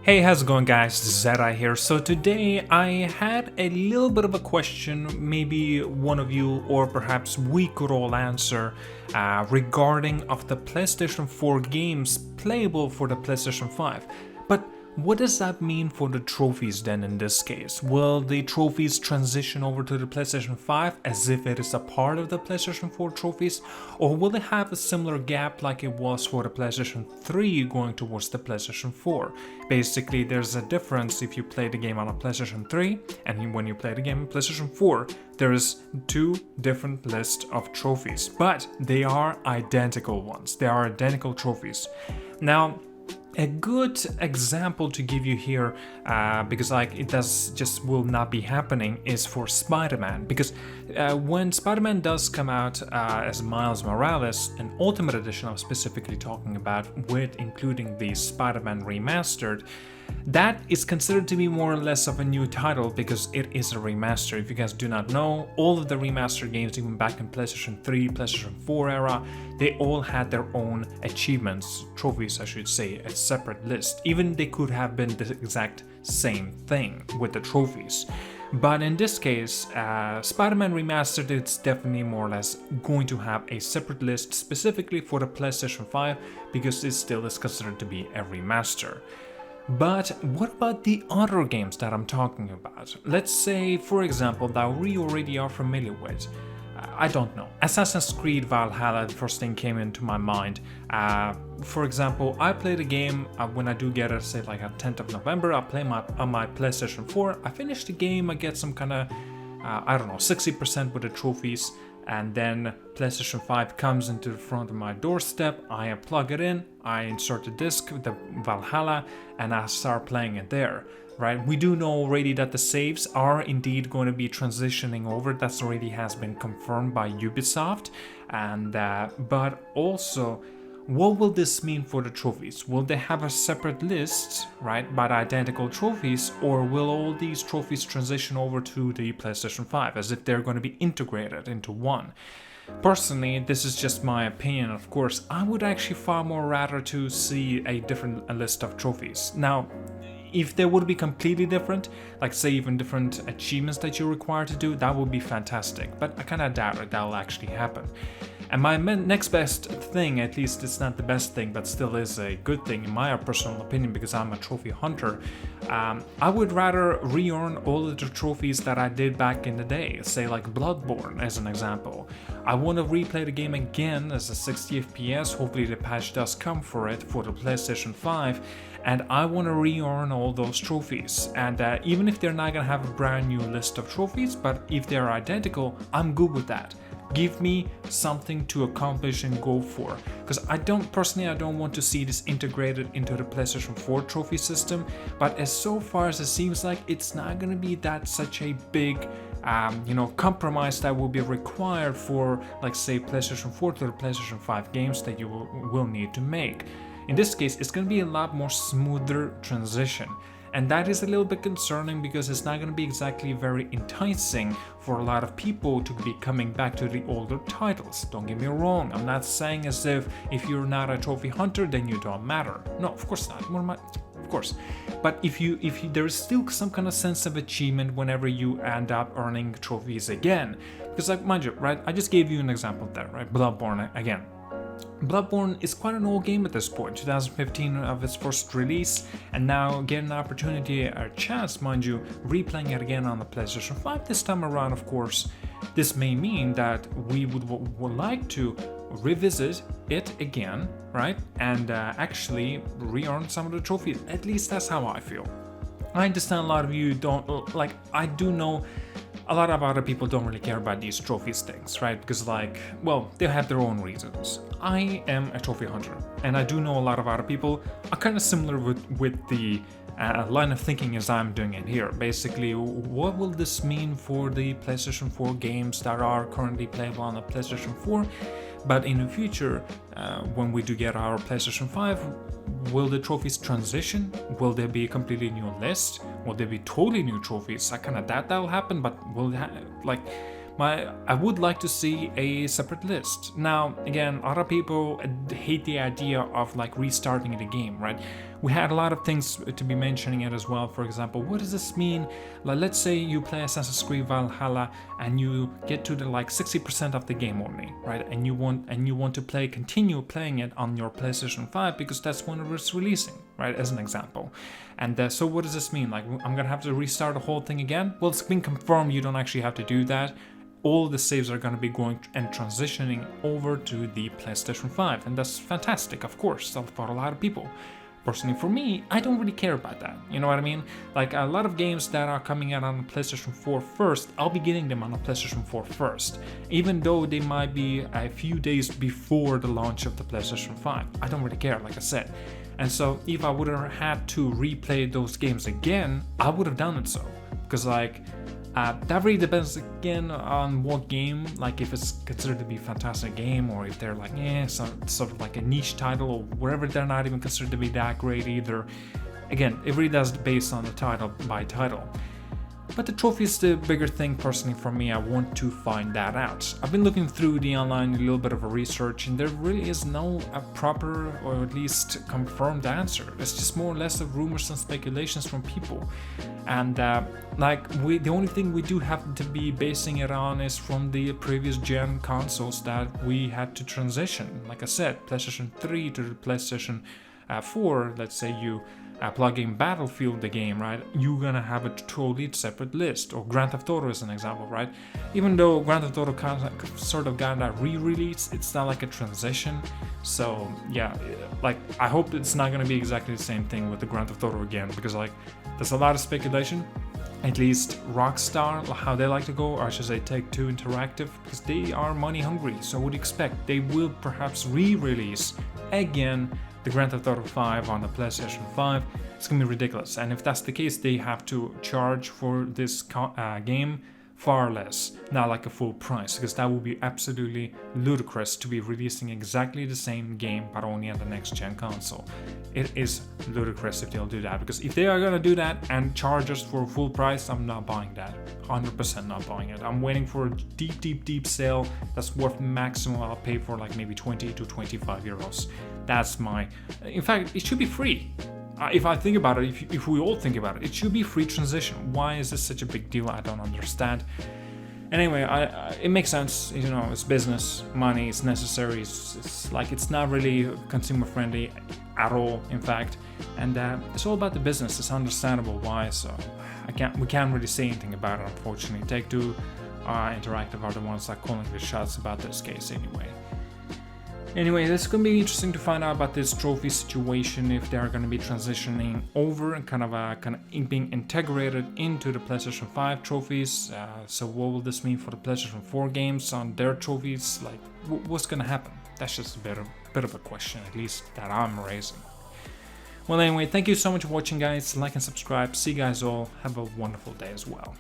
Hey, how's it going, guys? ZDEyE here. So today I had a little bit of a question, maybe one of you or perhaps we could all answer regarding of the PlayStation 4 games playable for the PlayStation 5. But what does that mean for the trophies then in this case? Will the trophies transition over to the PlayStation 5 as if it is a part of the PlayStation 4 trophies? Or will it have a similar gap like it was for the PlayStation 3 going towards the PlayStation 4? Basically, there's a difference if you play the game on a PlayStation 3 and when you play the game on PlayStation 4. There is two different lists of trophies, but they are identical ones. They are identical trophies. Now, a good example to give you here, because it will not be happening, is for Spider-Man. Because when Spider-Man does come out as Miles Morales, an Ultimate Edition I'm specifically talking about, with including the SpiderMan Remastered, that is considered to be more or less of a new title because it is a remaster. If you guys do not know, all of the remastered games, even back in PlayStation 3, PlayStation 4 era, they all had their own achievements, trophies I should say, a separate list. Even they could have been the exact same thing with the trophies. But in this case, Spider-Man Remastered, it's definitely more or less going to have a separate list specifically for the PlayStation 5 because it still is considered to be a remaster. But what about the other games that I'm talking about? Let's say, for example, that we already are familiar with. I don't know. Assassin's Creed Valhalla, the first thing came into my mind. For example, I play the game when I do get it, say like on 10th of November, I play on my PlayStation 4. I finish the game, I get some kind of, 60% with the trophies. And then PlayStation 5 comes into the front of my doorstep, I plug it in, I insert the disc, the Valhalla, and I start playing it there, right? We do know already that the saves are indeed going to be transitioning over. That already has been confirmed by Ubisoft. And but also, what will this mean for the trophies? Will they have a separate list, right, by the identical trophies, or will all these trophies transition over to the PlayStation 5 as if they're going to be integrated into one? Personally, this is just my opinion, of course. I would actually far more rather to see a different list of trophies. Now, if they would be completely different, like say even different achievements that you're required to do, that would be fantastic. But I kind of doubt it that'll actually happen. And my next best thing, at least it's not the best thing, but still is a good thing in my personal opinion because I'm a trophy hunter, I would rather re-earn all of the trophies that I did back in the day, say like Bloodborne as an example. I want to replay the game again as a 60 FPS, hopefully the patch does come for it for the PlayStation 5, and I want to re-earn all those trophies. And even if they're not going to have a brand new list of trophies, but if they're identical, I'm good with that. Give me something to accomplish and go for, because I don't want to see this integrated into the PlayStation 4 trophy system, but as so far as it seems like it's not going to be that such a big compromise that will be required for, like say, PlayStation 4 to the PlayStation 5 games that you will need to make. In this case, it's going to be a lot more smoother transition. And that is a little bit concerning because it's not going to be exactly very enticing for a lot of people to be coming back to the older titles. Don't get me wrong, I'm not saying as if you're not a trophy hunter then you don't matter. No, of course not. Of course. But if there is still some kind of sense of achievement whenever you end up earning trophies again. Because like, mind you, right, I just gave you an example there, right? Bloodborne again. Bloodborne is quite an old game at this point, 2015 of its first release, and now getting an opportunity, a chance, mind you, replaying it again on the PlayStation 5 this time around, of course. This may mean that we would like to revisit it again, right, and actually re-earn some of the trophies. At least that's how I feel. I understand a lot of you don't, like, I do know a lot of other people don't really care about these trophies things, right? Because they have their own reasons. I am a trophy hunter, and I do know a lot of other people are kind of similar with the line of thinking as I'm doing it here. Basically, what will this mean for the PlayStation 4 games that are currently playable on the PlayStation 4? But in the future, when we do get our PlayStation 5, will the trophies transition? Will there be a completely new list? Will there be totally new trophies? I kind of doubt that'll happen, but I would like to see a separate list. Now, again, other people hate the idea of like restarting the game, right? we had a lot of things to be mentioning it as well. For example, what does this mean? Like, let's say you play Assassin's Creed Valhalla and you get to the like 60% of the game only, right? And you want to continue playing it on your PlayStation 5 because that's when it's releasing, right? As an example. And so what does this mean? Like, I'm gonna have to restart the whole thing again? Well, it's been confirmed you don't actually have to do that. All the saves are going to be going and transitioning over to the PlayStation 5, and that's fantastic, of course, for a lot of people. Personally, for me, I don't really care about that, you know what I mean? Like, a lot of games that are coming out on the PlayStation 4 first, I'll be getting them on the PlayStation 4 first, even though they might be a few days before the launch of the PlayStation 5. I don't really care, like I said. And so, if I would have had to replay those games again, I would have done it so, because like, that really depends again on what game, like if it's considered to be a fantastic game or if they're like, sort of like a niche title, or wherever they're not even considered to be that great either. Again, it really does based on the title by title. But the trophy is the bigger thing personally for me. I want to find that out. I've been looking through the online, a little bit of a research, and there really is no proper or at least confirmed answer. It's just more or less of rumors and speculations from people. And the only thing we do have to be basing it on is from the previous gen consoles that we had to transition. Like I said, PlayStation 3 to the PlayStation 4, let's say you plug in Battlefield, the game, right? You're gonna have a totally separate list. Or Grand Theft Auto is an example, right? Even though Grand Theft Auto sort of got that re-release, it's not like a transition. So yeah, like I hope it's not gonna be exactly the same thing with the Grand Theft Auto again, because like there's a lot of speculation. At least Rockstar, how they like to go, or I should say Take-Two Interactive, because they are money hungry. So what do you expect? They will perhaps re-release again the Grand Theft Auto 5 on the PlayStation 5. It's gonna be ridiculous, and if that's the case, they have to charge for this game far less, not like a full price, because that would be absolutely ludicrous to be releasing exactly the same game but only on the next gen console. It is ludicrous if they'll do that, because if they are gonna do that and charge us for full price, I'm not buying that. 100% not buying it. I'm waiting for a deep sale that's worth maximum I'll pay for, like maybe 20 to 25 euros. That's my... In fact, it should be free. If I think about it, if we all think about it, it should be free transition. Why is this such a big deal? I don't understand. Anyway, it makes sense. You know, it's business, money, it's necessary. It's like it's not really consumer friendly at all, in fact. And it's all about the business. It's understandable why. So we can't really say anything about it, unfortunately. Take-Two Interactive are the ones that are calling the shots about this case anyway. Anyway, it's going to be interesting to find out about this trophy situation, if they are going to be transitioning over and kind of being integrated into the PlayStation 5 trophies. So what will this mean for the PlayStation 4 games on their trophies? Like, what's going to happen? That's just a bit of a question, at least that I'm raising. Well, anyway, thank you so much for watching, guys. Like and subscribe. See you guys all. Have a wonderful day as well.